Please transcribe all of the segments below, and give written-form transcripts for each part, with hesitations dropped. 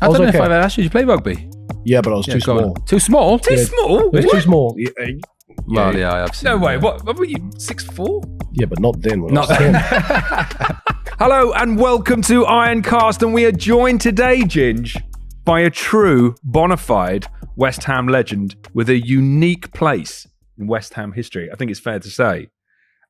I don't know if I asked you, did you play rugby? Yeah, but I was too small. Too small? Too small? It was too small. Well, yeah, I have seen No way. that. What were you, 6'4"? Yeah, but not then. When Not I was then. 10. Hello and welcome to Ironcast, and we are joined today, Ginge, by a true bona fide West Ham legend with a unique place in West Ham history. I think it's fair to say.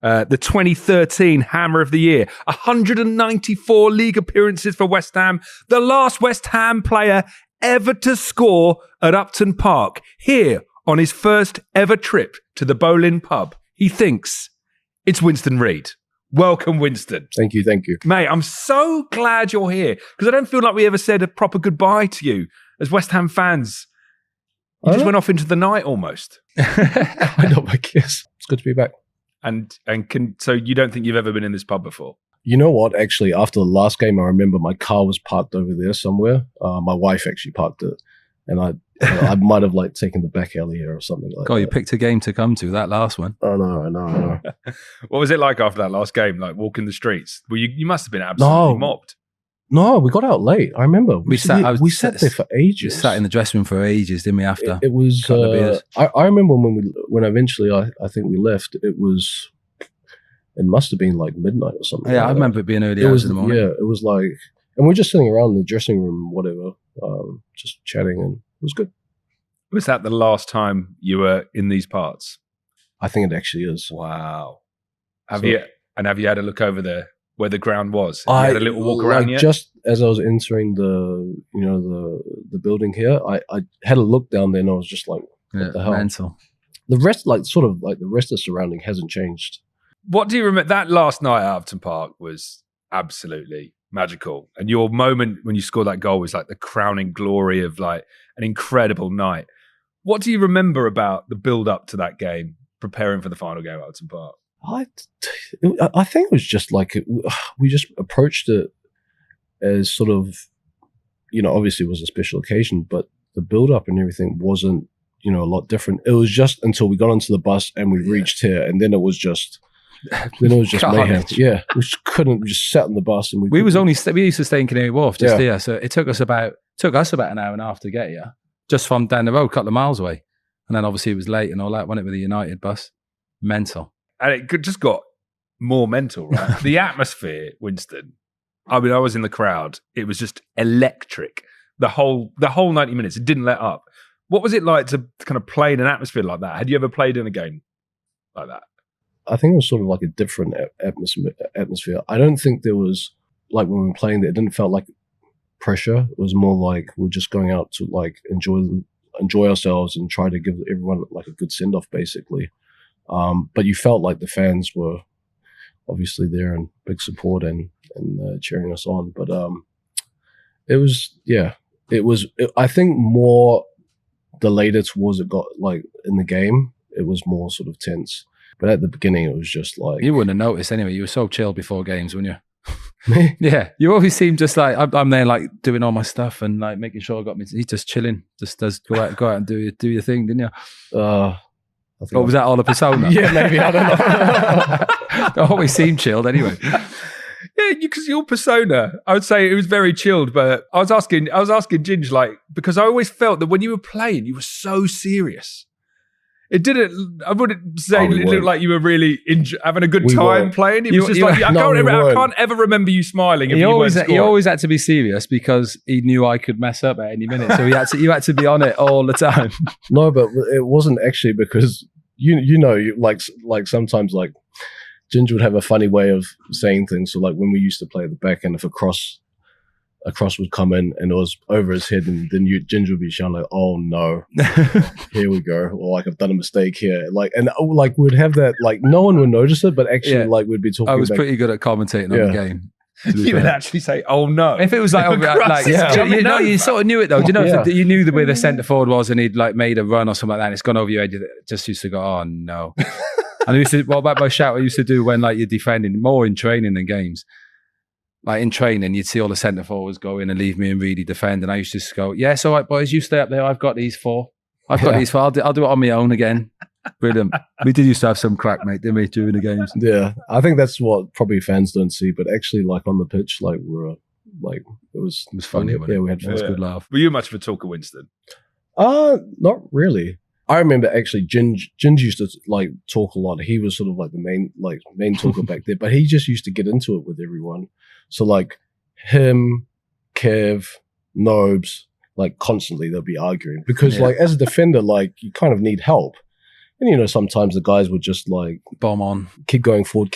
The 2013 Hammer of the Year, 194 league appearances for West Ham, the last West Ham player ever to score at Upton Park. Here on his first ever trip to the Boleyn pub, he thinks it's Winston Reid. Welcome, Winston. Thank you. Mate, I'm so glad you're here because I don't feel like we ever said a proper goodbye to you as West Ham fans. You just went off into the night almost. I know, I guess. It's good to be back. So you don't think you've ever been in this pub before? You know what? Actually, after the last game, I remember my car was parked over there somewhere. My wife actually parked it, and I might have taken the back alley here or something like that. God, you picked a game to come to, that last one. I know. What was it like after that last game? Like walking the streets? Well, you must have been absolutely mobbed. No, we got out late. I remember we sat there for ages. We sat in the dressing room for ages, didn't we? After it was, I remember when eventually I think we left. It must have been like midnight or something. Yeah, I remember it being early hours in the morning. Yeah, it was like, and we're just sitting around in the dressing room, whatever, just chatting, and it was good. Was that the last time you were in these parts? I think it actually is. Wow. Have you had a look over there where the ground was? Have you had a little walk around yet? Just as I was entering the building here, I had a look down there and I was just like, what the hell? Mental. The rest, the rest of the surrounding hasn't changed. What do you remember? That last night at Upton Park was absolutely magical. And your moment when you scored that goal was like the crowning glory of like an incredible night. What do you remember about the build up to that game, preparing for the final game at Upton Park? I think it was just like we just approached it as sort of, obviously it was a special occasion, but the build up and everything wasn't, a lot different. It was just until we got onto the bus and we reached here, and then it was just mayhem. Yeah, we just sat on the bus and we used to stay in Canary Wharf just here, so it took us about an hour and a half to get here, just from down the road, a couple of miles away, and then obviously it was late and all that, wasn't it, with the United bus? Mental. And it just got more mental, right? The atmosphere, Winston. I mean, I was in the crowd. It was just electric. The whole 90 minutes. It didn't let up. What was it like to kind of play in an atmosphere like that? Had you ever played in a game like that? I think it was sort of like a different atmosphere. I don't think there was, like when we were playing there, it didn't feel like pressure. It was more like we're just going out to like enjoy ourselves and try to give everyone like a good send-off, basically. But you felt like the fans were obviously there and big support and cheering us on. But it was I think more the later towards it got like in the game, it was more sort of tense. But at the beginning, it was just like... You wouldn't have noticed anyway. You were so chilled before games, wouldn't you? Yeah. You always seem just like, I'm there like doing all my stuff and like making sure I got me... He's just chilling. Just does go out and do your thing, didn't you? Was that all a persona? Yeah, maybe. I don't know. They always seem chilled anyway. Yeah, because your persona, I would say it was very chilled, but I was asking Ginge, like, because I always felt that when you were playing, you were so serious. It didn't, I wouldn't say it looked like you were really having a good time playing. It was just like, I can't ever remember you smiling if you weren't scoring. He always had to be serious because he knew I could mess up at any minute. So you had to be on it all the time. No, but it wasn't actually because, like sometimes like Ginge would have a funny way of saying things. So like when we used to play at the back and if a cross would come in and it was over his head and then Ginge would be shouting like, oh no, here we go. Or like I've done a mistake here. Like we'd have that, like no one would notice it, but actually like we'd be talking. I was pretty good at commentating on the game. You would actually say, oh no. If it was like you sort of knew it though. Do you know if you knew the way the centre forward was and he'd like made a run or something like that and it's gone over your head, you just used to go, oh no. And what about my shout I used to do when like you're defending more in training than games? Like in training, you'd see all the centre forwards go in and leave me and really defend. And I used to just go, yes, all right, boys, you stay up there. I've got these four. I'll do it on my own again. Brilliant. We did used to have some crack, mate, didn't we, during the games? Yeah, I think that's what probably fans don't see. But actually, like on the pitch, like we're Like it was funny. Yeah, we had fun. It was a good laugh. Were you much of a talker, Winston? Not really. I remember actually Ginge used to like talk a lot. He was sort of like the main talker back there, but he just used to get into it with everyone. So like him, Kev, Nobes, like constantly they'll be arguing because like as a defender, like you kind of need help. And you know, sometimes the guys would just like bomb on, keep going forward.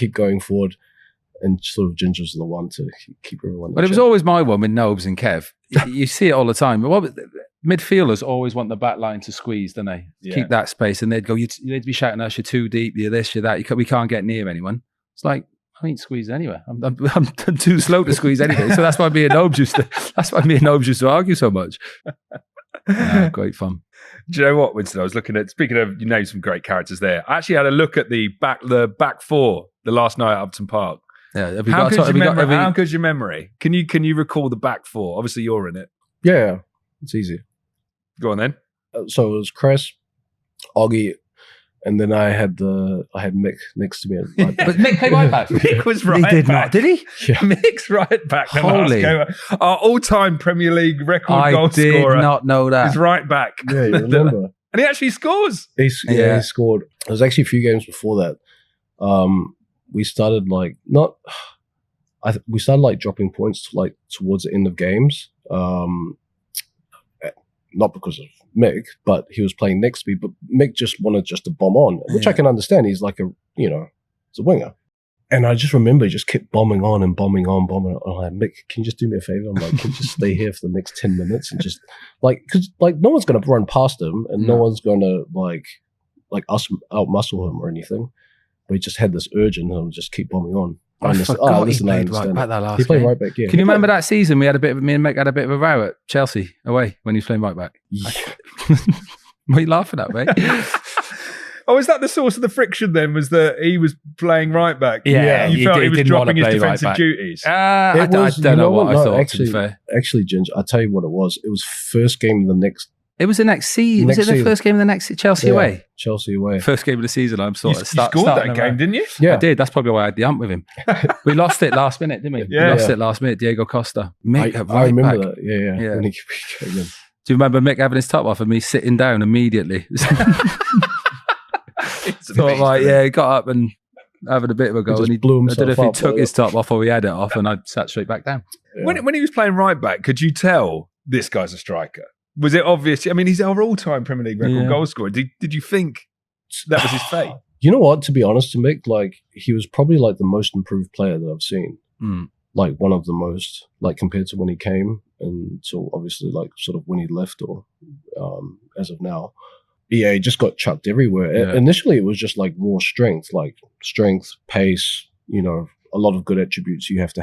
And sort of Ginge was the one to keep everyone. But it was always my one with Nobes and Kev. You see it all the time. Midfielders always want the back line to squeeze, don't they? Yeah. Keep that space, and they'd go, you need to be shouting us, you're too deep, you're this, you're that. We can't get near anyone. It's like, I ain't squeezed anywhere. I'm too slow to squeeze anyway. So that's why me and Nobes used to argue so much. Great fun. Do you know what, Winston? I was looking at, speaking of, you named some great characters there. I actually had a look at the back four the last night at Upton Park. Yeah, how good's your memory? Can you recall the back four? Obviously, you're in it. Yeah, it's easy. Go on then. So it was Chris, Oggy, and then I had Mick next to me. Right but Mick played right back. Mick was right back. He did not, did he? Yeah. Mick's right back. Holy. Our all-time Premier League record goal scorer. I did not know that. He's right back. Yeah, you remember. And he actually scores. He scored. It was actually a few games before that. We started like we started like dropping points towards the end of games. Not because of Mick, but he was playing next to me. But Mick just wanted to bomb on, which I can understand. He's like he's a winger. And I just remember he just kept bombing on. I'm like, Mick, can you just do me a favor? I'm like, can you just stay here for the next 10 minutes and just because no one's going to run past him and no one's going to like us out muscle him or anything. But he just had this urge and he'll just keep bombing on. He played right back that last game. He played right back, yeah. Can you remember that season me and Mick had a bit of a row at Chelsea away when he was playing right back? Yeah. What are you laughing at, mate? Oh, is that the source of the friction then? Was that he was playing right back? Yeah. You felt he was dropping his defensive duties? I don't know what I thought, actually, to be fair. Actually, Ginge, I'll tell you what it was. It was first game of the next... It was the next season. Was it the first game of the next Chelsea away? Chelsea away. First game of the season. I'm sort of you scored that game, didn't you? Yeah, I did. That's probably why I had the ump with him. We lost it last minute, didn't we? Yeah. We lost it last minute. Diego Costa. Mick I remember back. that. Yeah. When he came in. Do you remember Mick having his top off and me sitting down immediately? Thought like, he got up and having a bit of a go, and he blew himself. I don't know if he took his top off or he had it off, and I sat straight back down. Yeah. When he was playing right back, could you tell this guy's a striker? Was it obvious? I mean, he's our all-time Premier League record goal scorer. Did you think that was his fate? You know what? To be honest, to Mick, like he was probably like the most improved player that I've seen. Like one of the most, like compared to when he came, and so obviously like sort of when he left or as of now. Yeah, he just got chucked everywhere. Yeah. Initially, it was just like raw strength, pace, a lot of good attributes you have to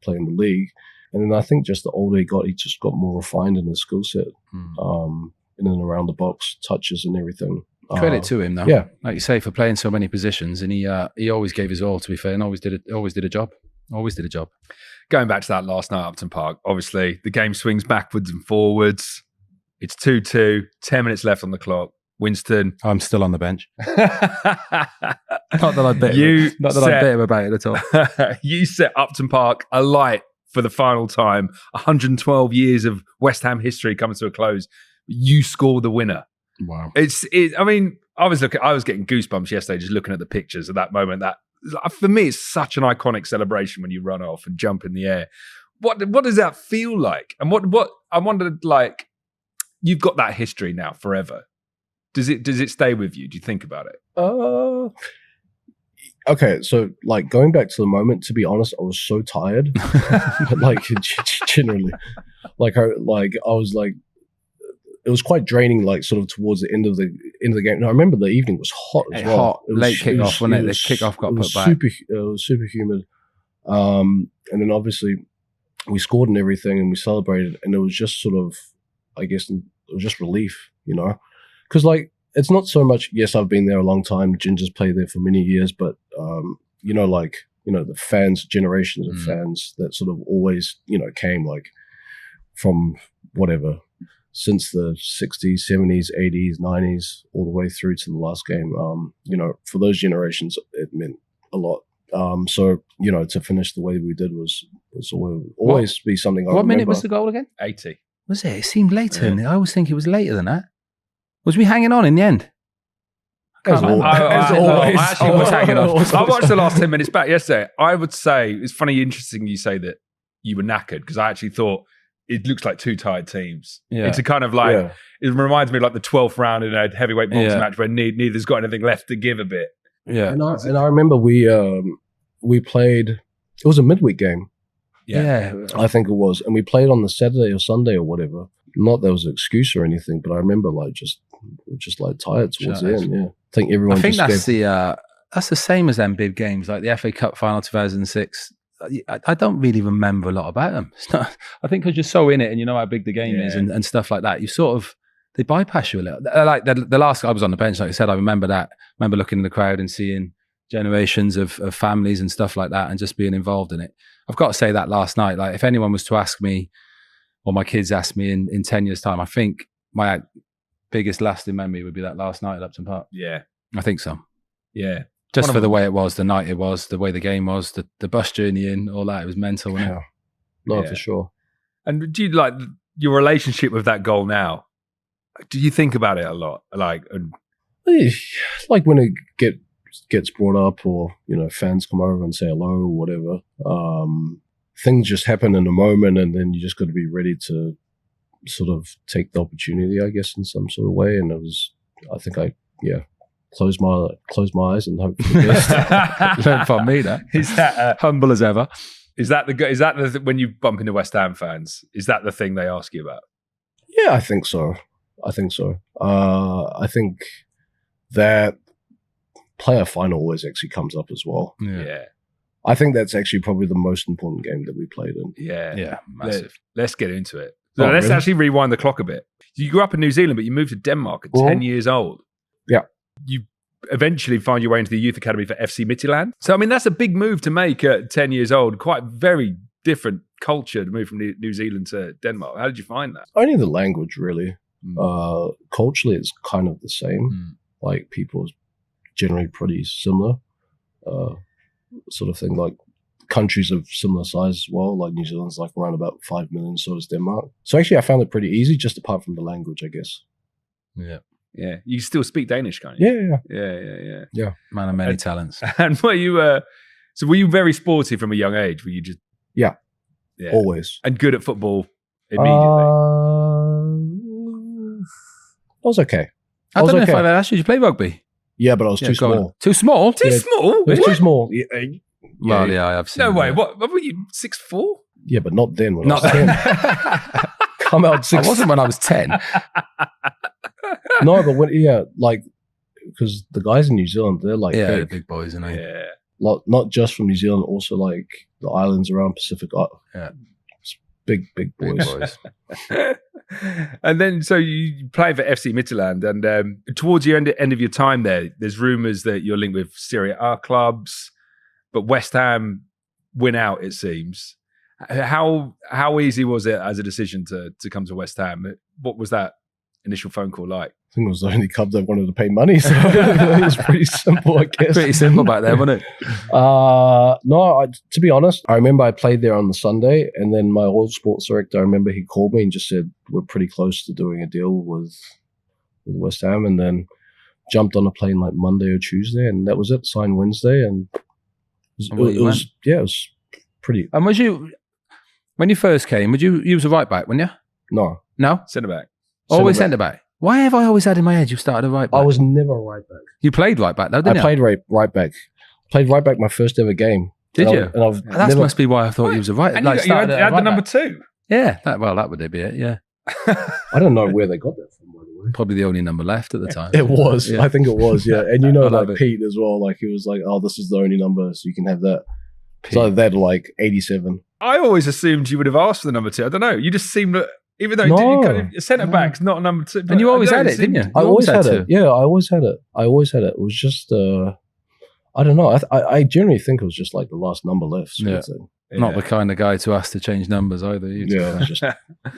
play in the league. And then I think just the older he got, he just got more refined in his skill set, in and around the box, touches and everything. Credit to him, though. Yeah, like you say, for playing so many positions, and he always gave his all. To be fair, and always did a job. Always did a job. Going back to that last night at Upton Park, obviously the game swings backwards and forwards. It's 2-2, 10 minutes left on the clock. Winston. I'm still on the bench. Not that I bit him about it at all. You set Upton Park alight for the final time. 112 years of West Ham history coming to a close. You score the winner. Wow. I mean, I was getting goosebumps yesterday just looking at the pictures of that moment. That, for me, it's such an iconic celebration when you run off and jump in the air. What does that feel like? And what I wondered, like, you've got that history now forever. Does it stay with you? Do you think about it? Okay, so like going back to the moment, to be honest, I was so tired. Like generally, I was like, it was quite draining. Like sort of towards the end of the game. And I remember the evening was hot as well. Hot, late kickoff, wasn't it? The kickoff got put back. It was super humid. And then obviously we scored and everything, and we celebrated, and it was just sort of, I guess, it was just relief, because like it's not so much. Yes, I've been there a long time. Ginger's played there for many years, but the fans, generations of fans that sort of always came like from whatever since the 60s, 70s, 80s, 90s, all the way through to the last game. For those generations, it meant a lot. So, to finish the way we did was always be something I remember. What minute was the goal again? 80. Was it? It seemed later. Yeah. I always think it was later than that. Was we hanging on in the end? I actually was hanging on. I watched the last 10 minutes back yesterday. I would say, it's funny, interesting you say that you were knackered, because I actually thought it looks like two tired teams. Yeah. It's a kind of like, it reminds me of like the 12th round in a heavyweight boxing match where neither's got anything left to give a bit. Yeah. And I remember we played, it was a midweek game. Yeah. I think it was. And we played on the Saturday or Sunday or whatever. Not there was an excuse or anything, but I remember just tired towards the end. Yeah. I think everyone. I think that's the same as them big games, like the FA Cup final 2006. I don't really remember a lot about them. It's not, I think because you're so in it and you know how big the game is and stuff like that, you sort of, they bypass you a little. Like the last, I was on the bench, like I said, I remember that. I remember looking in the crowd and seeing generations of families and stuff like that and just being involved in it. I've got to say that last night, like if anyone was to ask me, or my kids asked me in 10 years' time, I think my biggest lasting memory would be that last night at Upton Park. Yeah. I think so. Yeah. Just for the way it was, the night it was, the way the game was, the bus journey in, all that. It was mental, wasn't it? No, for sure. And do you like your relationship with that goal now? Do you think about it a lot? Like when it gets brought up, or fans come over and say hello or whatever. Things just happen in a moment, and then you just got to be ready to sort of take the opportunity, I guess, in some sort of way. And it was, I think close my eyes and hope for the best. Learn from me, that. Is that humble as ever? Is that the when you bump into West Ham fans? Is that the thing they ask you about? Yeah, I think so. I think that player final always actually comes up as well. Yeah. I think that's actually probably the most important game that we played in. Yeah, massive. Let's get into it. So let's actually rewind the clock a bit. You grew up in New Zealand, but you moved to Denmark at 10 years old. Yeah. You eventually find your way into the youth academy for FC Midtjylland. So, I mean, that's a big move to make at 10 years old. Quite very different culture to move from New Zealand to Denmark. How did you find that? Only the language, really. Culturally, it's kind of the same. Like, people are generally pretty similar. Sort of thing, like countries of similar size as well. Like New Zealand's like around about 5 million, so is Denmark. So actually I found it pretty easy, just apart from the language, I guess. Yeah. You still speak Danish, can't you? Yeah. Man of many talents. And were you very sporty from a young age? Were you just yeah, always, and good at football immediately? I was okay. I don't know if I've asked you to play rugby. Yeah, but I was too small. Too small? Too small? It was too small. Yeah. Well, yeah, I have seen. No way. What were you, 6'4"? Yeah, but not then. When I was 10. Come out 6. I wasn't when I was 10. No, but because the guys in New Zealand, they're like big. Big boys, and not just from New Zealand, also like the islands around Pacific. Yeah, big boys. And then, so you played for FC Midtjylland, and towards the end of your time there's rumours that you're linked with Serie A clubs, but West Ham win out, it seems. How easy was it as a decision to come to West Ham? What was that initial phone call like? I think it was the only club that wanted to pay money, so it was pretty simple, I guess. Pretty simple back there, wasn't it? No, to be honest, I remember I played there on the Sunday, and then my old sports director, I remember he called me and just said, we're pretty close to doing a deal with West Ham, and then jumped on a plane like Monday or Tuesday, and that was it. Signed Wednesday, and it was pretty. And was you, when you first came, you was a right back, weren't you? No? Centre back. Always centre back. Why have I always had in my head you started a right back? I was never a right back. You played right back though, didn't you? I played right back. Played right back my first ever game. Did you? That must be why I thought you was a right back. And you had the number 2. Yeah. That would be it, yeah. I don't know where they got that from, by the way. Probably the only number left at the time. It was. Yeah. I think it was, yeah. And like Pete as well, like he was like, oh, this is the only number, so you can have that. Pete. So that like 87. I always assumed you would have asked for the number 2. I don't know. You just seemed to... Even though centre back's not a number 2. And you always had it, didn't you? I always had it. Yeah, I always had it. It was just, I don't know. I generally think it was just like the last number left. Yeah. Not the kind of guy to ask to change numbers either. It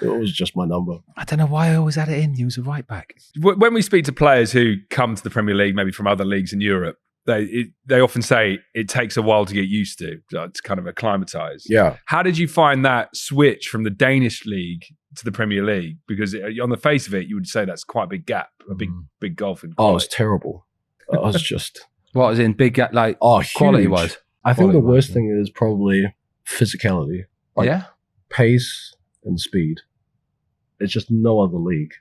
was just my number. I don't know why I always had it in. He was a right back. When we speak to players who come to the Premier League, maybe from other leagues in Europe, they often say it takes a while to get used to kind of acclimatise. Yeah. How did you find that switch from the Danish league to the Premier League? Because on the face of it, you would say that's quite a big gap, a big gulf in quality. Oh, it was terrible. I was just... What was in big gap, like quality-wise? I think the worst thing is probably physicality. Like pace and speed. It's just no other league.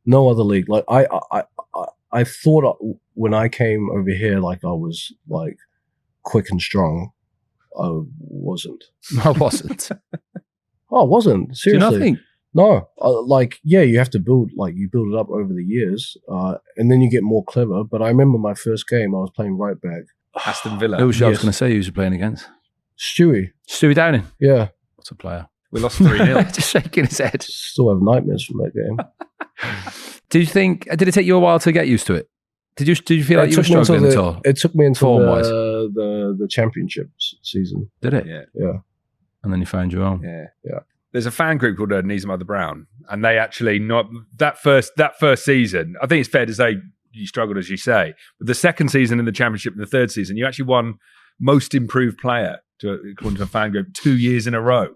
No other league. Like I thought when I came over here, like I was like quick and strong. I wasn't. I wasn't. Oh, I wasn't. Seriously. Do you not think? No. You have to build it up over the years, and then you get more clever. But I remember my first game, I was playing right back. Aston Villa. Who was I was going to say who was playing against? Stewie Downing. Yeah. What's a player? We lost 3-0. Just shaking his head. Still have nightmares from that game. Did you think? Did it take you a while to get used to it? Did you feel like you were struggling at all? It took me until Form-wise? the championship season. Did it? Yeah. And then you found your own. Yeah. There's a fan group called Knees Mother Brown, and they actually not that first season. I think it's fair to say you struggled, as you say, but the second season in the championship and the third season, you actually won most improved player according to a fan group 2 years in a row.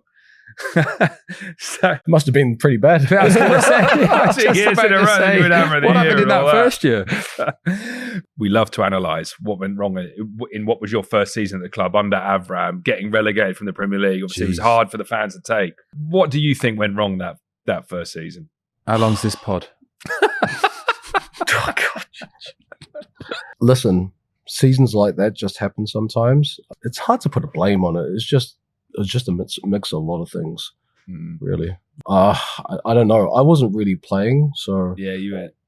So it must have been pretty bad. I was going to say, 2 years in a row. What happened in that first year? We love to analyse what went wrong in what was your first season at the club under Avram, getting relegated from the Premier League. Obviously, it was hard for the fans to take. What do you think went wrong that first season? How long's this pod? Oh, God. Listen, seasons like that just happen sometimes. It's hard to put a blame on it. It's just a mix of a lot of things, really. I don't know. I wasn't really playing, so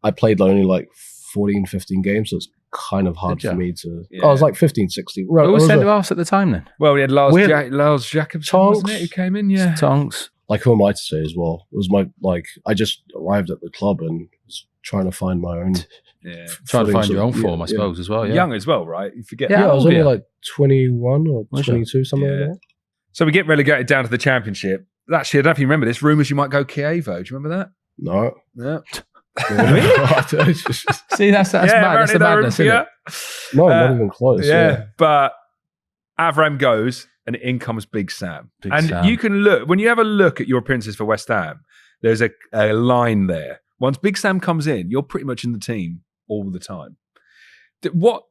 I played only like 14, 15 games, so it's kind of hard for me to... I was like 15, 16. Who was centre-halves at the time then? Well, we had Lars Jacobson, wasn't it, who came in? Yeah. Tonks. Like, who am I to say as well? It was I just arrived at the club and was trying to find my own... Trying to find your own form, I suppose, as well. Yeah. Young as well, right? You forget. Yeah, I was only like 21 or 22, something like that. So we get relegated down to the championship. Actually, I don't know if you remember this. Rumours you might go Kievo. Do you remember that? No. Yeah. See, that's mad. That's the madness, isn't it? No, not even close. Yeah. But Avram goes and in comes Big Sam. You can look, when you have a look at your appearances for West Ham, there's a line there. Once Big Sam comes in, you're pretty much in the team all the time. What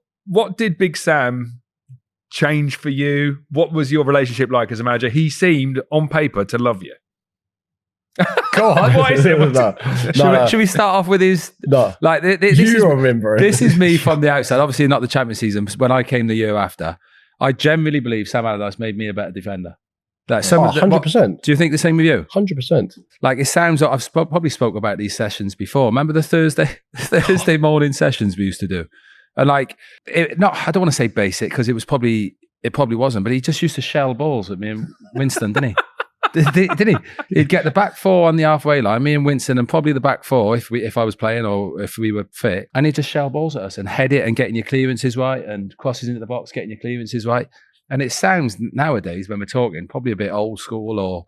did Big Sam change for you? What was your relationship like as a manager? He seemed on paper to love you. Go on. What is it? Should we start off with his... No. Like, remember it. This is me from the outside. Obviously not the champion season. When I came the year after, I generally believe Sam Allardyce made me a better defender. Like 100%. Do you think the same with you? 100%. Like, it sounds like I've probably spoke about these sessions before. Remember the Thursday morning sessions we used to do? And like, I don't want to say basic because it probably wasn't, but he just used to shell balls at me and Winston, didn't he? Didn't he? He'd get the back four on the halfway line, me and Winston, and probably the back four if I was playing or if we were fit, and he'd just shell balls at us and head it and getting your clearances right and crosses into the box, getting your clearances right. And it sounds nowadays when we're talking probably a bit old school or,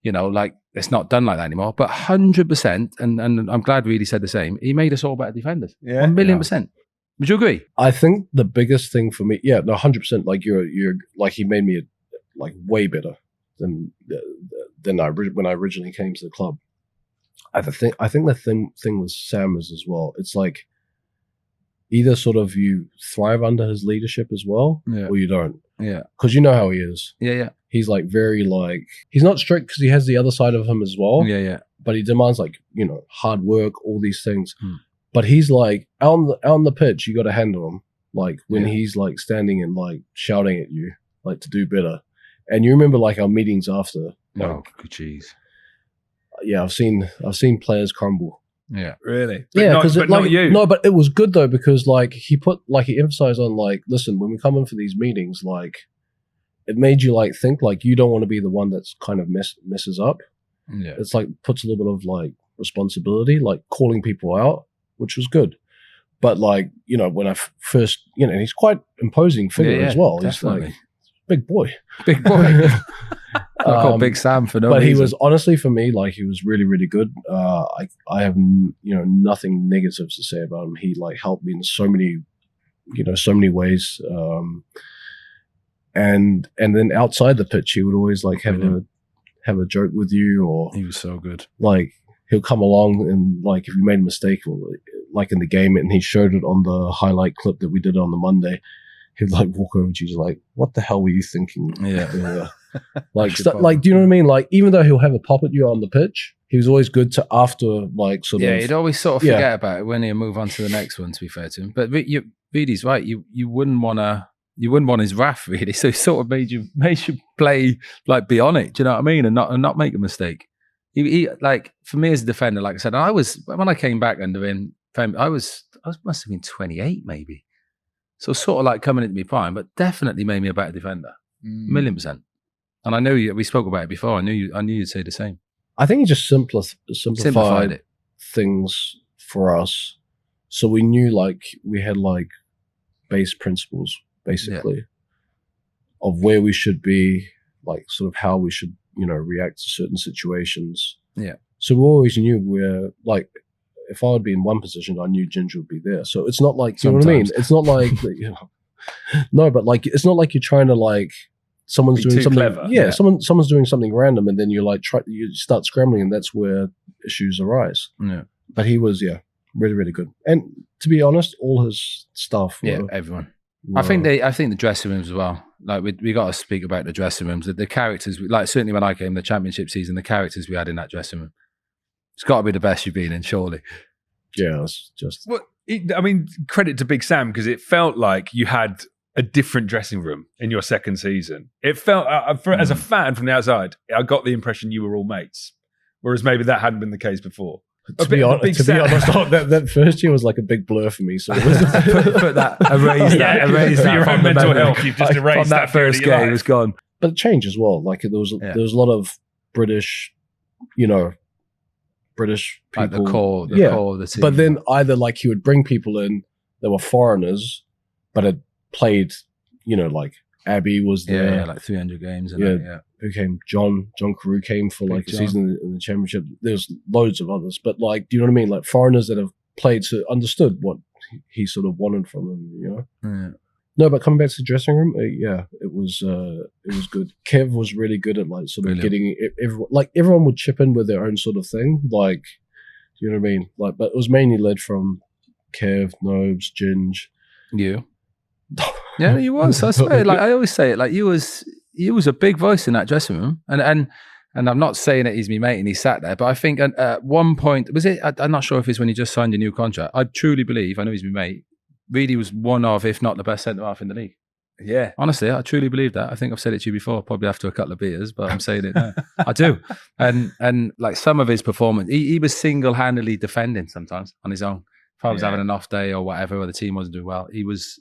like it's not done like that anymore. But 100%, and I'm glad Reedy said the same, he made us all better defenders. 1,000,000%. Would you agree? I think the biggest thing for me, 100%. Like you're like he made me like way better than when I originally came to the club. I think the thing with Sam is as well. It's like either sort of you thrive under his leadership as well, or you don't. Yeah, because you know how he is. Yeah. He's like very like he's not strict because he has the other side of him as well. Yeah. But he demands like hard work, all these things. But he's like out on the pitch, you got to handle him. Like when he's like standing and like shouting at you, like to do better. And you remember like our meetings after. Oh, jeez. Yeah, I've seen players crumble. Yeah, really. But because not you. No, but it was good though because like he emphasized on like, listen, when we come in for these meetings, like it made you like think like you don't want to be the one that's kind of messes up. Yeah, it's like puts a little bit of like responsibility, like calling people out, which was good. But like when I first he's quite imposing figure as well. Definitely. He's like big boy. I call Big Sam for no but reason. He was honestly for me like he was really really good. I have nothing negative to say about him. He like helped me in so many so many ways. And then outside the pitch, he would always like have a joke with you, or he was so good. Like he'll come along and like if you made a mistake, or like in the game, and he showed it on the highlight clip that we did on the Monday. He'd like walk over to you, like, "What the hell were you thinking?" Yeah. Like, do you know what I mean? Like, even though he'll have a pop at you on the pitch, he was always good to after, like, sort of. Yeah, he'd always sort of forget about it when he'd move on to the next one. To be fair to him, but Reedy's right. You wouldn't want his wrath, really. So he sort of made you play, like, be on it. Do you know what I mean? And not make a mistake. He like, for me as a defender, like I said, when I came back under him, I must have been 28 maybe. So sort of like coming into my prime, but definitely made me a better defender, 1,000,000%. And I know we spoke about it before. I knew you'd say the same. I think he just simplified it. Things for us, so we knew like we had like base principles basically of where we should be, like sort of how we should react to certain situations. Yeah. So we always knew where, like, if I would be in one position, I knew Ginge would be there. So it's not like, you know what I mean? It's not like, no, but like, it's not like you're trying to like, someone's doing something. Clever. Yeah, someone's doing something random, and then you like you start scrambling, and that's where issues arise. Yeah. But he was, really, really good. And to be honest, all his stuff. Everyone. I think the dressing rooms as well. Like we got to speak about the dressing rooms. The characters, like certainly when I came the championship season, the characters we had in that dressing room. It's got to be the best you've been in, surely. Yeah, it's just. Well, I mean, credit to Big Sam, because it felt like you had a different dressing room in your second season. It felt, as a fan from the outside, I got the impression you were all mates, whereas maybe that hadn't been the case before. To be honest, that first year was like a big blur for me. So it was erase that your own mental health. You've just erased that first game. It was gone. But it changed as well. Like there was a lot of British, British people, like the core of the team. But then either like he would bring people in that were foreigners, but had played, like Abby was there, like 300 games, and who came? John Carew came for like a season in the championship. There's loads of others, but like, do you know what I mean? Like foreigners that have played, so understood what he sort of wanted from them. Yeah. No, but coming back to the dressing room, it was good. Kev was really good at like sort of getting everyone would chip in with their own sort of thing. Like, do you know what I mean? Like, but it was mainly led from Kev, Nobes, Ginge. You. Yeah, he was. I swear, like I always say it, like he was a big voice in that dressing room, and I'm not saying that he's my mate and he sat there, but I think at one point I'm not sure if it's when he just signed a new contract. I truly believe, I know he's my mate, Reedy was one of, if not the best centre half in the league. Yeah, honestly, I truly believe that. I think I've said it to you before, probably after a couple of beers, but I'm saying it now. I do, and like some of his performance, he was single-handedly defending sometimes on his own. If I was having an off day or whatever, or the team wasn't doing well, it was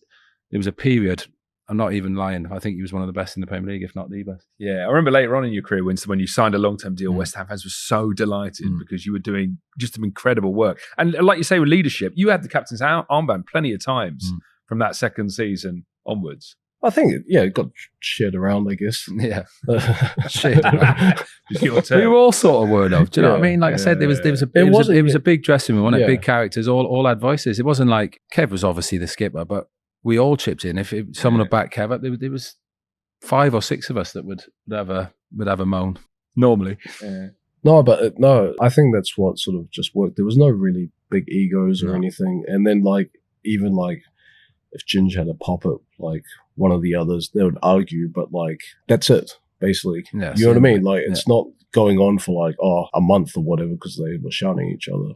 a period. I'm not even lying. I think he was one of the best in the Premier League, if not the best. Yeah, I remember later on in your career, Winston, when you signed a long-term deal, West Ham fans were so delighted because you were doing just some incredible work. And like you say, with leadership, you had the captain's armband plenty of times from that second season onwards. I think, it got shared around, I guess. Yeah. Shared around. We were all sort of word of. Do you know what I mean? Like I said, there was a big dressing room, wasn't it? Big characters, all had voices. It wasn't like Kev was obviously the skipper, but we all chipped in. If someone would back Kev up, there was 5 or 6 of us that would have a moan normally. No, I think that's what sort of just worked. There was no really big egos or anything. And then like even like if Ginge had a pop at like one of the others, they would argue, but like that's it basically. Yeah, you know what I mean? Like it's not going on for like a month or whatever because they were shouting at each other.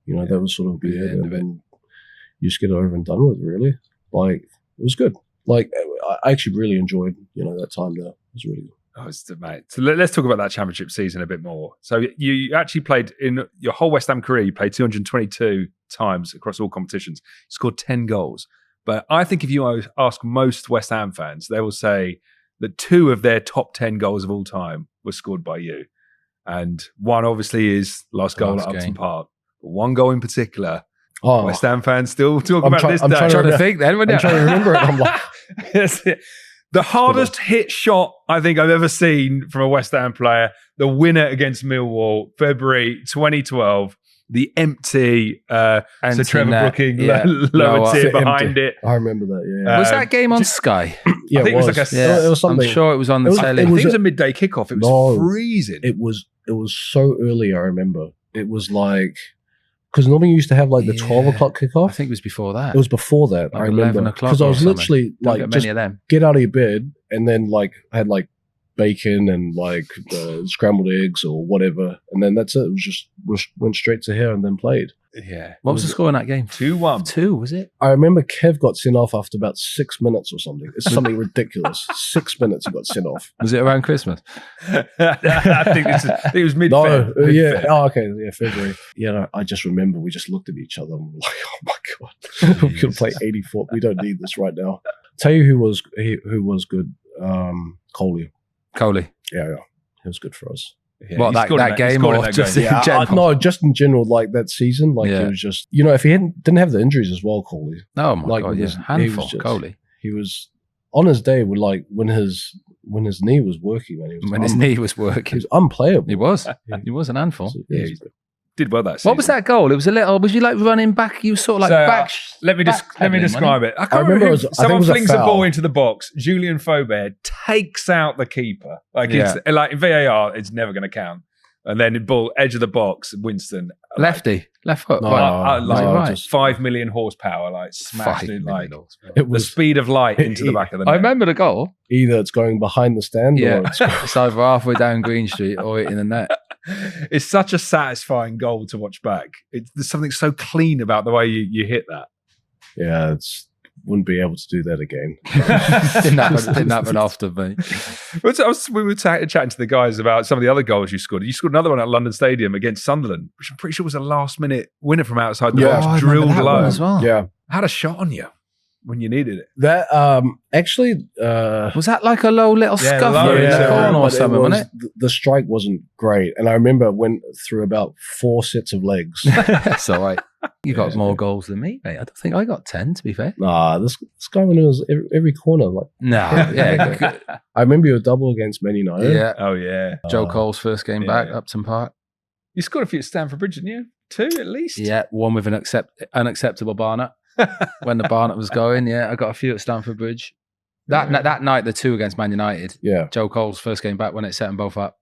That would sort of be it. And then you just get it over and done with, really. Like, it was good. Like, I actually really enjoyed, that time there. It was really good. Oh, it's mate. So let's talk about that championship season a bit more. So you actually played in your whole West Ham career, you played 222 times across all competitions. You scored 10 goals. But I think if you ask most West Ham fans, they will say that 2 of their top 10 goals of all time were scored by you. And one obviously is last goal at Upton Park. But one goal in particular, West Ham fans still talk about this day. I'm trying to think then. I'm trying to remember it. I'm like, the hardest hit shot I think I've ever seen from a West Ham player, the winner against Millwall, February 2012. the empty Sir Trevor net, Brooking yeah. lower tier behind empty. it. I remember that. Yeah. Was that game on Sky? Yeah, I think it was like a. It was something. I'm sure it was on the telly. I think it was a midday kickoff. It was freezing. It was so early. I remember it was like because normally you used to have like the 12 o'clock kickoff. I think it was before that. It was before that. Like I remember 11 o'clock because I was or literally Don't like get many of them. get out of your bed and then like I had like bacon and like scrambled eggs or whatever, and then that's it. It was just went straight to here and then played. Yeah. What was the score in that game? 2-1. 2, was it? I remember Kev got sent off after about 6 minutes or something. It's something ridiculous. 6 minutes he got sent off. Was it around Christmas? I think it was mid. No, yeah. Oh, okay. Yeah, February. Yeah, no, I just remember we just looked at each other and were like, oh my God. We could play 84. We don't need this right now. Tell you who was good. Coley. Yeah. He was good for us. Yeah, What, that game or just in general? No, just in general, like that season. Like it was just, if he didn't have the injuries as well, Coley. Oh my God, handful, just, Coley. He was on his day with like when his knee was working, man. His knee was He working. was unplayable. He was an handful. So, Yeah, he did well that season. What was that goal? It was a little. Was you like running back? You were sort of like back. Let me describe it. I can't remember remember. Someone it was a flings a foul. ball into the box. Julian Faubert takes out the keeper. Like it's like in VAR, it's never going to count. And then the ball edge of the box, Winston Lefty, left foot. No, right. 5 million horsepower, like smashed it like It was the speed of light into the back of the net. I remember the goal. either it's going behind the stand or it's It's either halfway down Green Street or in the net. It's such a satisfying goal to watch back. There's something so clean about the way you hit that. yeah, wouldn't be able to do that again. Didn't happen often, mate. We were chatting to the guys about some of the other goals you scored. You scored another one at London Stadium against Sunderland, which I'm pretty sure was a last-minute winner from outside the box, drilled low. As well. Yeah, Had a shot on you when you needed it. that actually Was that like a low little Yeah, scuff low, in the yeah. corner or but something, wasn't the strike wasn't great, and I remember went through about 4 sets of legs. it? That's all right. You got more goals than me, mate. I don't think I got 10, to be fair. Nah, this guy when it was every corner. Like No, yeah. I remember your double against Man United. Yeah. Oh, yeah. Joe Cole's first game back, Upton Park. You scored a few at Stamford Bridge, didn't you? 2 at least? Yeah, one with an unacceptable Barnett. When the Barnett was going, I got a few at Stamford Bridge. That night, the 2 against Man United. Yeah. Joe Cole's first game back when it set them both up.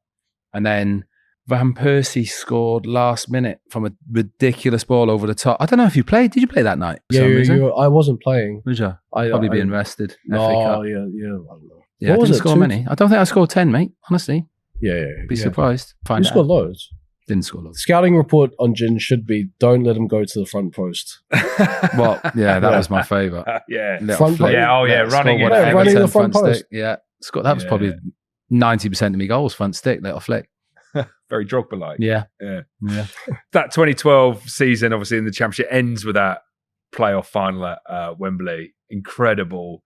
And then Van Persie scored last minute from a ridiculous ball over the top. I don't know if you played. Did you play that night? For some reason? I wasn't playing. Was you? Probably being rested. FA Cup. No, yeah, I don't know. Yeah, What I was didn't it, score 2? many. I don't think I scored 10, mate. Honestly. Yeah. Be surprised. Find You out. scored loads. Didn't score loads. Scouting report on Ginge should be: don't let him go to the front post. Well, yeah, that was my favourite. Yeah. Front post. Yeah, running it. Whatever, running the Everton front post. stick. Yeah, that was probably 90% of my goals, front stick, little flick. Very Drogba-like. Yeah. That 2012 season, obviously, in the Championship ends with that playoff final at Wembley. Incredible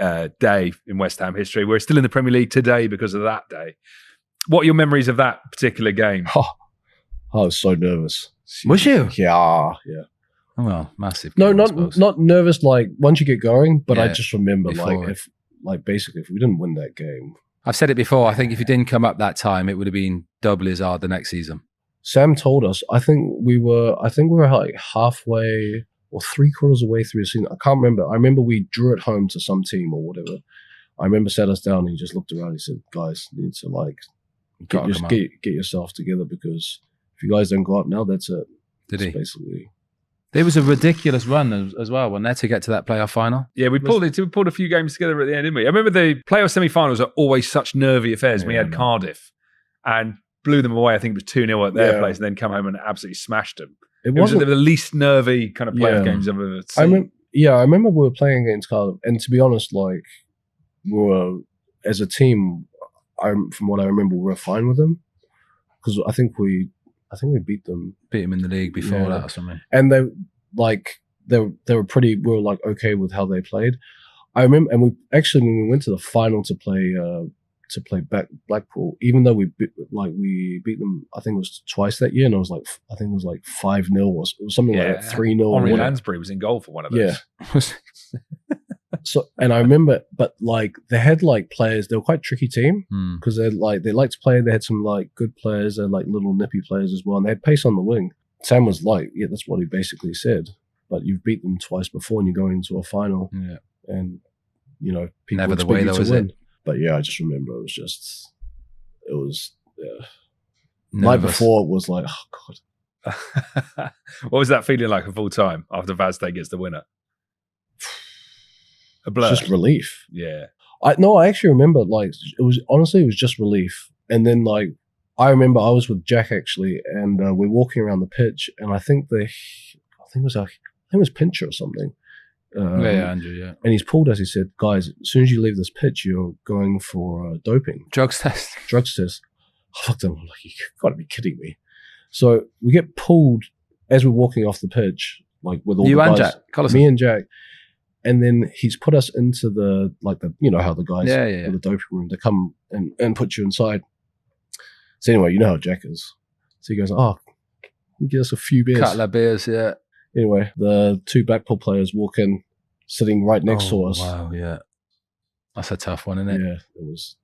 day in West Ham history. We're still in the Premier League today because of that day. What are your memories of that particular game? I was so nervous. Was you? Yeah. Oh, well, massive. No, game, I suppose. not nervous. Like once you get going, but I Yeah, just remember before if basically if we didn't win that game, I've said it before. I think if you didn't come up that time, it would have been doubly as hard the next season. Sam told us. I think we were like halfway or 3/4 away through the season. I can't remember. I remember we drew it home to some team or whatever. I remember sat us down and he just looked around. He said, "Guys, you need to like get yourself together because if you guys don't go up now, that's it." Did he? Basically. There was a ridiculous run as well, wasn't there, to get to that playoff final? Yeah, we pulled a few games together at the end, didn't we? I remember the playoff semi-finals are always such nervy affairs. We had Cardiff and blew them away. I think it was 2-0 at their place and then come home and absolutely smashed them. It was the least nervy kind of playoff games I've ever seen. I remember we were playing against Cardiff, and to be honest, like we were as a team. From what I remember, we were fine with them because I think we beat them. Beat them in the league before that or something. And they were pretty. We were like okay with how they played. I remember, and we actually when we went to the final to play Blackpool, even though we beat them, I think it was twice that year, and I think it was like 5-0 or it was something like 3-0. Henry Lansbury was in goal for one of those. Yeah. So, and I remember, but like they had like players, they were quite tricky team because they liked to play. They had some like good players, they had like little nippy players as well, and they had pace on the wing. Sam was like, yeah, that's what he basically said. But you've beat them twice before and you're going into a final. Yeah. And, you know, people Never the expect way, you though, to is win. it? But yeah, I just remember night before it was like, oh God. What was that feeling like at full time after Vazde gets the winner? A blur. Just relief. Yeah. I actually remember, like, it was just relief. And then, like, I remember I was with Jack actually, and we're walking around the pitch, and I think it was Pincher or something. Andrew, yeah. And he's pulled us. He said, "Guys, as soon as you leave this pitch, you're going for doping Drugs test. I looked at him, I'm like, you got to be kidding me. So we get pulled as we're walking off the pitch, like with all you the and guys, Jack, me and Jack, and then he's put us into the you know how the guys in the doping room, they come and put you inside. So anyway, you know how Jack is. So he goes, "Oh, you get us a few beers." Couple of beers, yeah. Anyway, the two Blackpool players walk in, sitting right next to us. Wow, yeah. That's a tough one, isn't it? Yeah, it was.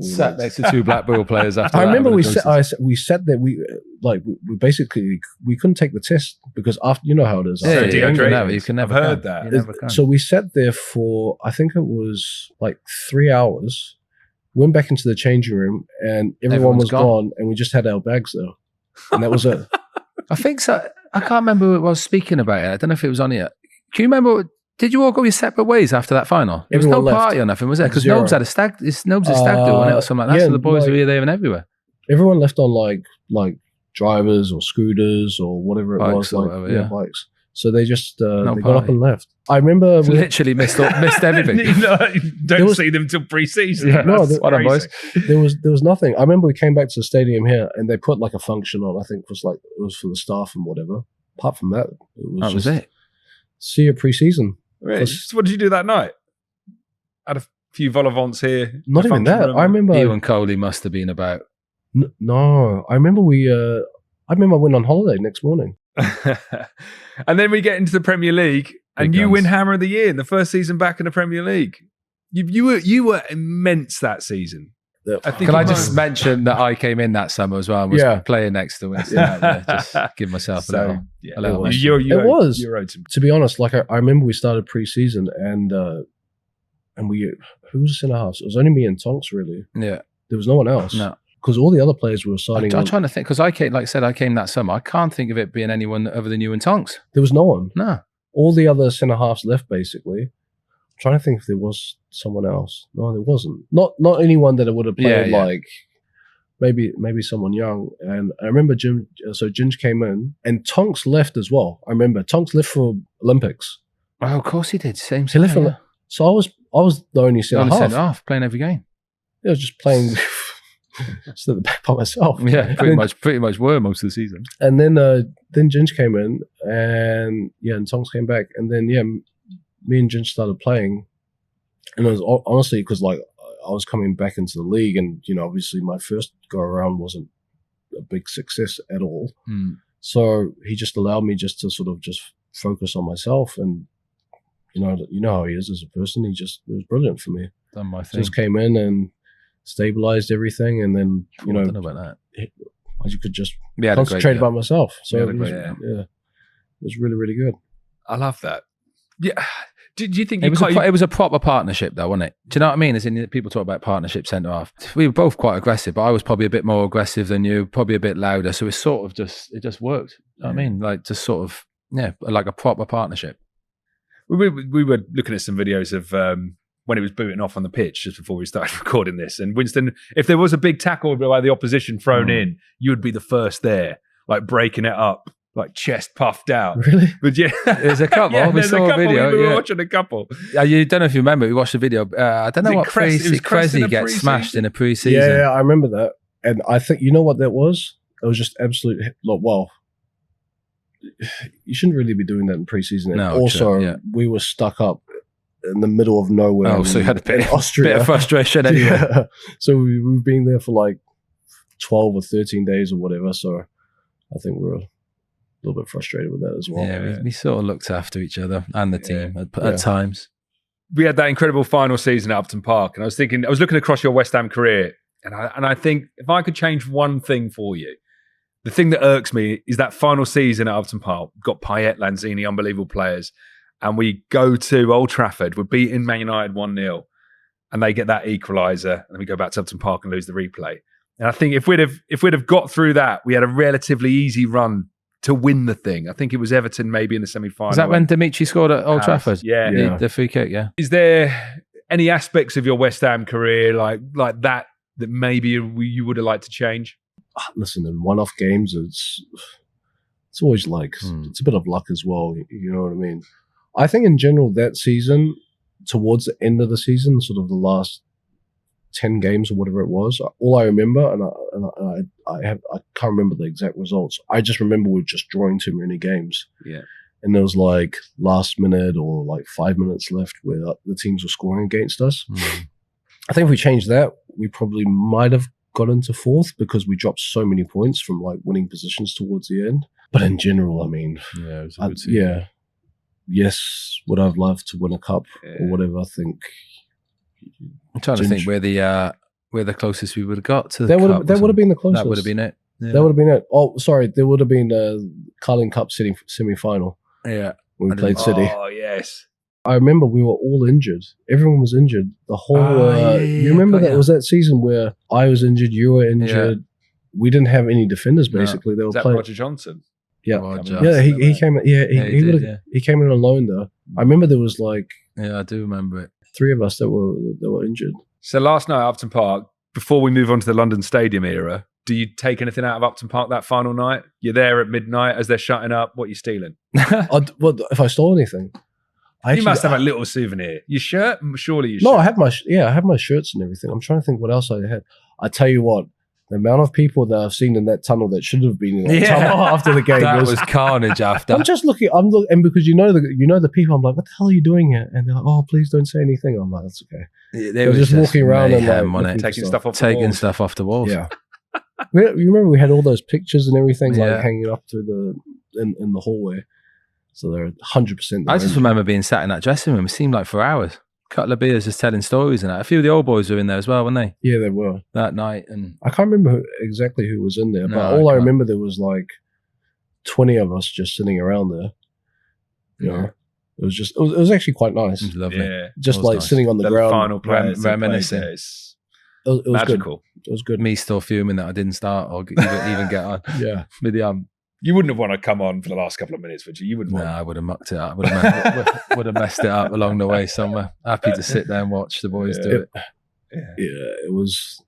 Sat next to two Blackpool players after I that. remember we sat there. We basically we couldn't take the test because after, you know how it is. Yeah, dehydrated. you can never. I've heard that. You never can. So we sat there for, I think it was like 3 hours. Went back into the changing room and everyone was gone, and we just had our bags there, and that was it. I think so. I can't remember who it was speaking about it. I don't know if it was on here. Can you remember? Did you all go your separate ways after that final? There was no party or nothing, was there? Because Nobes had a stag. Nobes had a stag do, wasn't it, or something like that. So the boys were here, there, and everywhere. Everyone left on like drivers or scooters or whatever it was, or like whatever, bikes. So they just they got party. up and left. I remember Literally missed everything. Don't see them till pre-season. Yeah, no, boys. There was nothing. I remember we came back to the stadium here and they put like a function on. I think it was for the staff and whatever. Apart from that, That was it. See you pre-season. Really? So what did you do that night? Had a few vol au vents here. Not even that. Room. I remember you and Coley must have been about. No, I remember I went on holiday next morning. And then we get into the Premier League, and you win Hammer of the Year in the first season back in the Premier League. You were immense that season. Can I just mention that I came in that summer as well and was playing next to Winston? Just give myself a little you wrote some. To be honest, like I remember we started pre-season and we, who was in the house? It was only me and Tonks really. Yeah. There was no one else. No. Because all the other players were signing. I'm trying to think, because I came, like I said, I came that summer. I can't think of it being anyone other than you and Tonks. There was no one. No. All the other centre halves left basically. I'm trying to think if there was someone else. No, there wasn't. Not anyone that would have played like maybe someone young. And I remember Ginge came in and Tonks left as well. I remember Tonks left for Olympics. Oh, of course he did. Same. He left for, so I was the only centre half playing every game. I was just playing. Stood at the back by myself. Yeah, pretty much were most of the season. And then Ginge came in, and Tonks came back, and then me and Ginge started playing, and it was honestly because like I was coming back into the league, and obviously my first go around wasn't a big success at all. So he just allowed me just to sort of just focus on myself, and you know how he is as a person. It was brilliant for me. Done my thing. Just came in and stabilized everything, and then I don't know about that. I could just concentrate about myself. So it was really, really good. I love that. Yeah. Do you think it was a proper partnership though, wasn't it? Do you know what I mean? As in, people talk about partnership centre half. We were both quite aggressive, but I was probably a bit more aggressive than you, probably a bit louder. So it sort of just worked. You know what I mean? Like just sort of like a proper partnership. We were looking at some videos of when it was booting off on the pitch just before we started recording this. And Winston, if there was a big tackle by the opposition thrown in, you would be the first there, like breaking it up, like chest puffed out. Really? But there's a couple. We saw a video. We were watching a couple. You don't know if you remember. We watched the video. I don't know what Cressy gets smashed in a pre-season. Yeah, I remember that. And I think you know what that was. It was just absolute. Well, you shouldn't really be doing that in pre-season. No, also, we were stuck up in the middle of nowhere. Oh, so you had a bit of frustration anyway. Yeah. So we've been there for like 12 or 13 days or whatever. So I think we were a little bit frustrated with that as well. Yeah, we sort of looked after each other and the team at times. We had that incredible final season at Upton Park, and I was looking across your West Ham career, and I think if I could change one thing for you, the thing that irks me is that final season at Upton Park. We've got Payet, Lanzini, unbelievable players. And we go to Old Trafford. We're beating Man United 1-0. And they get that equaliser. And then we go back to Upton Park and lose the replay. And I think if we'd have got through that, we had a relatively easy run to win the thing. I think it was Everton maybe in the semi-final. Is that when Dimitri scored at Old Trafford? Yeah. The free kick, yeah. Is there any aspects of your West Ham career like that maybe you would have liked to change? Listen, in one-off games, it's always like, it's a bit of luck as well. You know what I mean? I think in general that season, towards the end of the season, sort of the last 10 games or whatever it was, all I remember, and I can't remember the exact results. I just remember we were just drawing too many games. Yeah. And there was like last minute or like 5 minutes left where the teams were scoring against us. I think if we changed that, we probably might have got into fourth because we dropped so many points from like winning positions towards the end. But in general, I mean, it was a good season. Yes, would I've loved to win a cup or whatever. I think. I'm trying to think where the closest we would have got to the cup. That would have been the closest. That would have been it. Yeah. That would have been it. Oh, sorry, there would have been a Carling Cup semi-final. Yeah, when we played City. Oh yes. I remember we were all injured. Everyone was injured. The whole. You remember that? It was that season where I was injured, you were injured. Yeah. We didn't have any defenders. Basically, they were playing. Roger Johnson? Yeah, he came. He came in alone though. I remember there was like. Yeah, I do remember it. 3 of us that were injured. So last night at Upton Park, before we move on to the London Stadium era, do you take anything out of Upton Park that final night? You're there at midnight as they're shutting up. What are you stealing? If I stole anything? You must have a little souvenir. Your shirt? Surely you should. No, I have my shirts and everything. I'm trying to think what else I had. I tell you what, the amount of people that I've seen in that tunnel that should have been in that tunnel after the game that was carnage after. I'm just looking, and because you know the people, I'm like, what the hell are you doing here? And they're like, oh, please don't say anything. I'm like, that's okay. They were just walking around and like, taking stuff off the walls. Yeah. You remember we had all those pictures and everything like hanging up to in the hallway. So they're 100%. I just remember being sat in that dressing room. It seemed like for hours. Couple of beers just telling stories and that. A few of the old boys were in there as well, weren't they? Yeah, they were. That night. And I can't remember exactly who was in there, but all I remember there was like 20 of us just sitting around there. You know, it was actually quite nice. It was lovely. Yeah, just like nice. Sitting on the ground. Final players reminiscing. It was magical. Good. It was good. Me still fuming that I didn't start or even get on. Yeah. With the You wouldn't have want to come on for the last couple of minutes, would you? You wouldn't. No, I would have mucked it up. Would have messed it up along the way somewhere. Happy to sit there and watch the boys do it. Yeah, it was.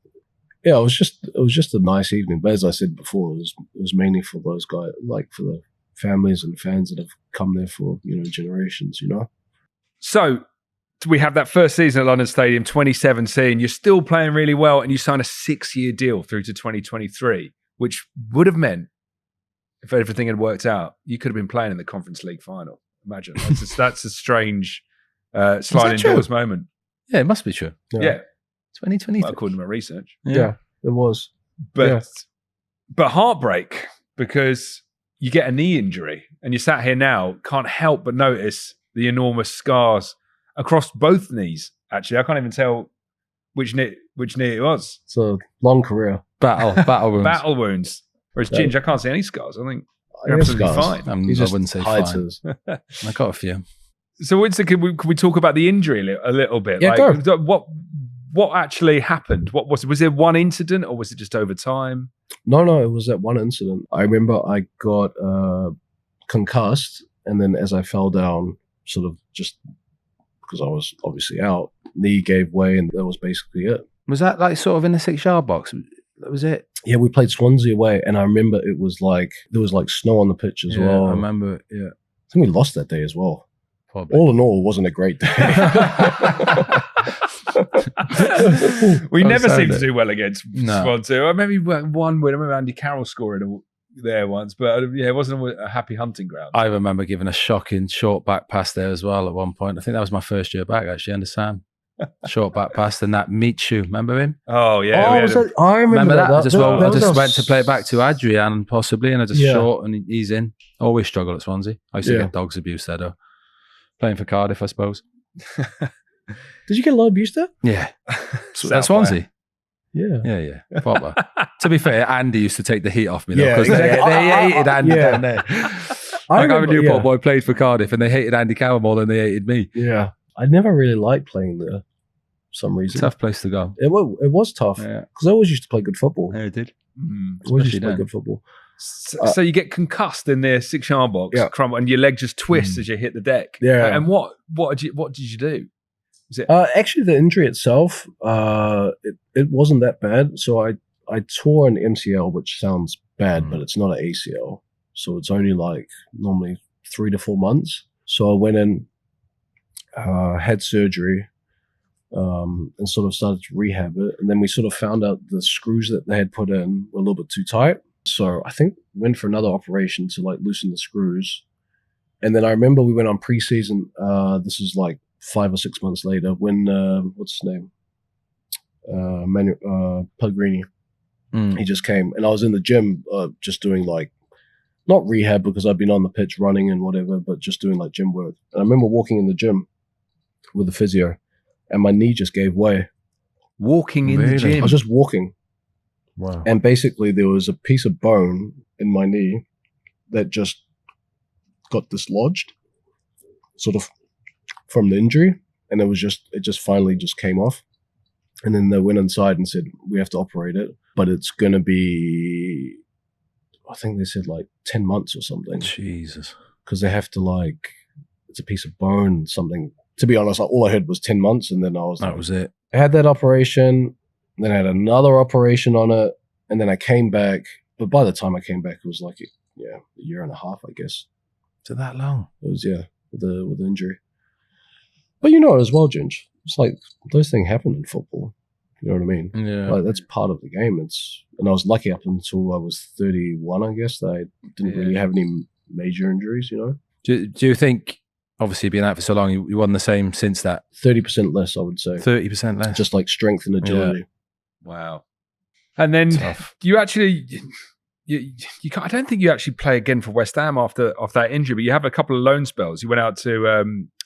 Yeah, it was just a nice evening. But as I said before, it was mainly for those guys, like for the families and fans that have come there for generations. So we have that first season at London Stadium, 2017. You're still playing really well, and you sign a 6-year deal through to 2023, which would have meant, if everything had worked out, you could have been playing in the Conference League final. Imagine. That's a strange sliding doors moment. Yeah, it must be true. Yeah. 2023. Well, according to my research. Yeah, it was. But heartbreak, because you get a knee injury and you sat here now, can't help but notice the enormous scars across both knees. Actually, I can't even tell which knee it was. It's a long career. Battle wounds. Battle wounds. Whereas Ginge, I can't see any scars. I think you're absolutely fine. I wouldn't say fine. I got a few. So, Winston, can we talk about the injury a little bit? Yeah, go. What actually happened? What was there one incident, or was it just over time? No, it was that one incident. I remember I got concussed, and then as I fell down, sort of just because I was obviously out, knee gave way, and that was basically it. Was that like sort of in the 6-yard box? That was it. Yeah, we played Swansea away, and I remember it was like there was like snow on the pitch as well. I remember it. Yeah, I think we lost that day as well. Probably. All in all, it wasn't a great day. We never seem to do well against Swansea. Or maybe one win. I remember Andy Carroll scoring there once, but it wasn't a happy hunting ground. I remember giving a shocking short back pass there as well at one point. I think that was my first year back actually under Sam. Short back pass and that Michu, remember him? Oh yeah, I remember that. I just went to play back to Adrian possibly, and I just short and he's in. Always struggle at Swansea. I used to get dogs abuse there though. Playing for Cardiff, I suppose. Did you get a lot of abuse there? Yeah, at Swansea. Yeah. Proper. To be fair, Andy used to take the heat off me though, Yeah, because exactly. they hated Andy down there. I'm a Newport boy, played for Cardiff, and they hated Andy Carroll more than they hated me. Yeah. I never really liked playing there for some reason. Tough place to go. It was tough because I always used to play good football. Yeah, it did. Always used to play good football. So you get concussed in their 6-yard box, crumble, and your leg just twists as you hit the deck. Yeah. And what did you do? Was it actually the injury itself? It wasn't that bad. So I tore an MCL, which sounds bad, but it's not an ACL. So it's only like normally 3 to 4 months. So I went in, had surgery, and sort of started to rehab it. And then we sort of found out the screws that they had put in were a little bit too tight. So I think went for another operation to like loosen the screws. And then I remember we went on preseason. This is like 5 or 6 months later when, what's his name? Pellegrini. He just came and I was in the gym, just doing like, not rehab because I'd been on the pitch running and whatever, but just doing like gym work. And I remember walking in the gym with the physio and my knee just gave way. Walking in the gym? I was just walking. Wow. And basically there was a piece of bone in my knee that just got dislodged sort of from the injury. And it just finally just came off. And then they went inside and said, we have to operate it, but it's going to be, I think they said like 10 months or something. Jesus. Because they have to like, it's a piece of bone, something. To be honest, all I heard was 10 months. And then I was that was it. I had that operation, then I had another operation on it. And then I came back. But by the time I came back, it was like, a year and a half, I guess. So that long? It was, with the injury. But you know it as well, Ginge. It's like those things happen in football. You know what I mean? Yeah. Like that's part of the game. And I was lucky up until I was 31, I guess, that I didn't really have any major injuries, you know? Do you think, obviously being out for so long, you won the same since that? 30% less, I would say. 30% less? Just like strength and agility. Yeah. Wow. And then you actually... You can't, I don't think you actually play again for West Ham after that injury, but you have a couple of loan spells. You went out to,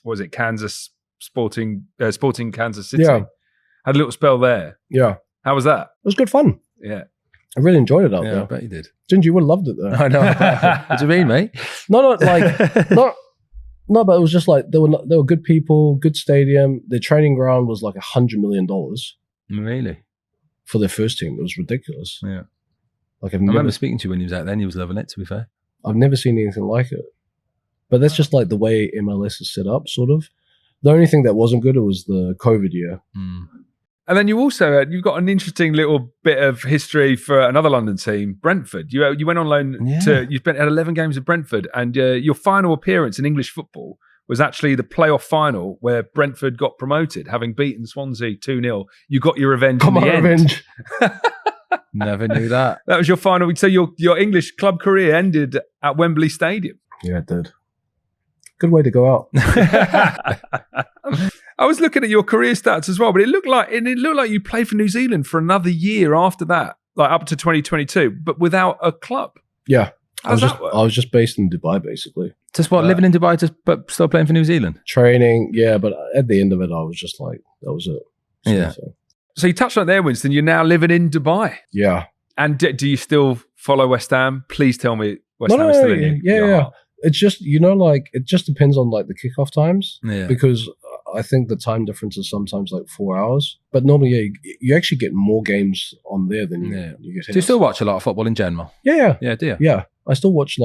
what was it, Sporting Kansas City. Yeah. Had a little spell there. Yeah. How was that? It was good fun. Yeah. I really enjoyed it out there. I bet you did. Ginge, you would have loved it though. I know. What do you mean, mate? No, but it was just like, there were good people, good stadium. Their training ground was like $100 million. Really? For their first team. It was ridiculous. Yeah. Like I remember speaking to you when he was out there and he was loving it, to be fair. I've never seen anything like it. But that's just like the way MLS is set up, sort of. The only thing that wasn't good was the COVID year. And then you also you've got an interesting little bit of history for another London team, Brentford. You went on loan you had 11 games at Brentford, and your final appearance in English football was actually the playoff final where Brentford got promoted, having beaten Swansea 2-0. You got your revenge in the end. Revenge. Never knew that. That was your final. So your English club career ended at Wembley Stadium. Yeah, it did. Good way to go out. I was looking at your career stats as well, but it looked like you played for New Zealand for another year after that, like up to 2022, but without a club. Yeah. How does that work? I was just based in Dubai, basically. Just living in Dubai, but still playing for New Zealand? Training, yeah, but at the end of it, I was just like, that was it. So you touched on it there, Winston. You're now living in Dubai. Yeah. And do you still follow West Ham? Please tell me West Ham is still in your heart. It's just, it just depends on like the kickoff times. Yeah. Because I think the time difference is sometimes like 4 hours. But normally, you actually get more games on there than you get here. Do you still watch a lot of football in general? Yeah. Yeah, do you? Yeah. I still watch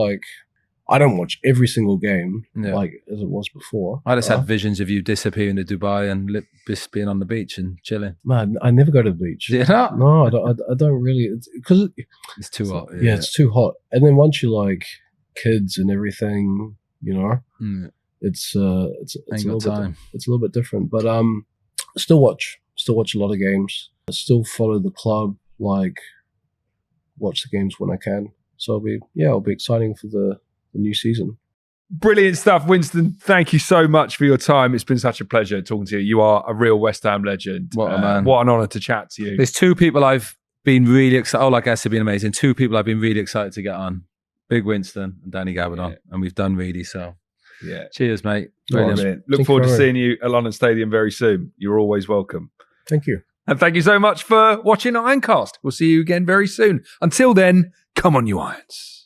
I don't watch every single game like as it was before. I just had visions of you disappearing to Dubai and just being on the beach and chilling. Man, I never go to the beach. Do you not? No, I don't really. Because it's too hot. Yeah, it's too hot. And then once you like kids and everything, it's a little bit different. But still watch a lot of games. I still follow the club. Watch the games when I can. So it'll be exciting for the new season. Brilliant stuff, Winston. Thank you so much for your time. It's been such a pleasure talking to you. You are a real West Ham legend. What a man. What an honour to chat to you. There's two people I've been really excited. All our guests have been amazing. Two people I've been really excited to get on. Big Winston and Danny Gabardon. And we've done really so. Yeah. Cheers, mate. Brilliant. Look forward to seeing you at London Stadium very soon. You're always welcome. Thank you. And thank you so much for watching Ironcast. We'll see you again very soon. Until then, come on, you Irons.